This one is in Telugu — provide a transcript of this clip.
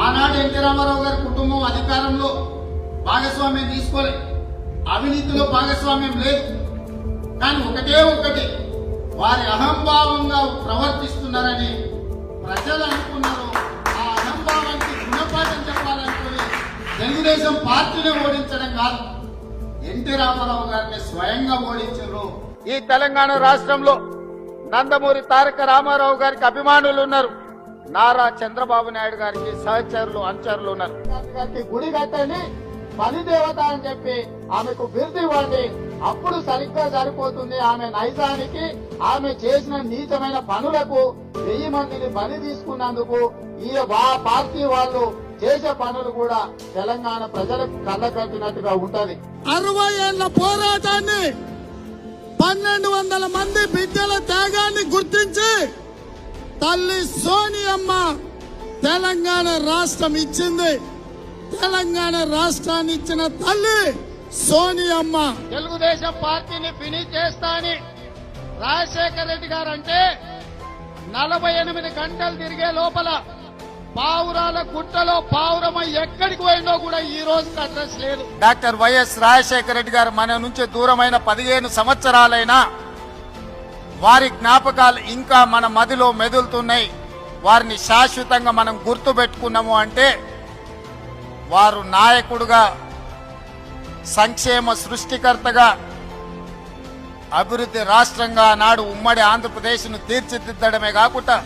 ఆనాడు ఎన్టీ రామారావు గారి కుటుంబం అధికారంలో భాగస్వామ్యం తీసుకోలేదు, అవినీతిలో భాగస్వామ్యం లేదు. కానీ ఒకటి వారి అహంభావంగా ప్రవర్తిస్తున్నారని ప్రజలు అనుకున్నారు. ఆ అహంభావానికి గుణపాఠం చెప్పాలనుకుని తెలుగుదేశం పార్టీని ఓడించడం కాదు, ఎన్టీ రామారావు గారిని స్వయంగా ఓడించారు. ఈ తెలంగాణ రాష్ట్రంలో నందమూరి తారక రామారావు గారికి అభిమానులు ఉన్నారు, నారా చంద్రబాబు నాయుడు గారికి సహచరులు అనుచరులు ఉన్నారు. గుడి కట్టండి, బలిదేవత అని చెప్పి ఆమెకు బిరుదు ఇవ్వండి, అప్పుడు సరిగ్గా సరిపోతుంది. ఆమె నైజానికి, ఆమె చేసిన నీచమైన పనులకు 1000 మందిని బలి తీసుకున్నందుకు ఈ పార్టీ వాళ్ళు చేసే పనులు కూడా తెలంగాణ ప్రజలకు కళ్ళ కట్టినట్టుగా ఉంటది. 60 ఏళ్ల పోరాటాన్ని 1200 మంది బిడ్డల త్యాగాన్ని గుర్తించి తల్లి సోనియమ్మ తెలంగాణ రాష్ట్రం ఇచ్చింది. తెలంగాణ రాష్ట్రాన్ని ఇచ్చిన తల్లి సోనియమ్మ. తెలుగుదేశం పార్టీని ఫినిష్ చేస్తా అని రాజశేఖర రెడ్డి గారు అంటే 48 గంటలు తిరిగే లోపల పావురాల గుట్టలో పావురమై ఎక్కడికి పోయిందో కూడా ఈ రోజు అడ్రస్ లేదు. డాక్టర్ వైఎస్ రాజశేఖర రెడ్డి గారు మన నుంచి దూరమైన 15 సంవత్సరాలైనా వారి జ్ఞాపకాలు ఇంకా మన మదిలో మెదులుతున్నాయి. వారిని శాశ్వతంగా మనం గుర్తు పెట్టుకున్నాము అంటే వారు నాయకుడుగా, సంక్షేమ సృష్టికర్తగా, అభివృద్ధి రాష్ట్రంగా నాడు ఉమ్మడి ఆంధ్రప్రదేశ్ను తీర్చిదిద్దడమే కాకుండా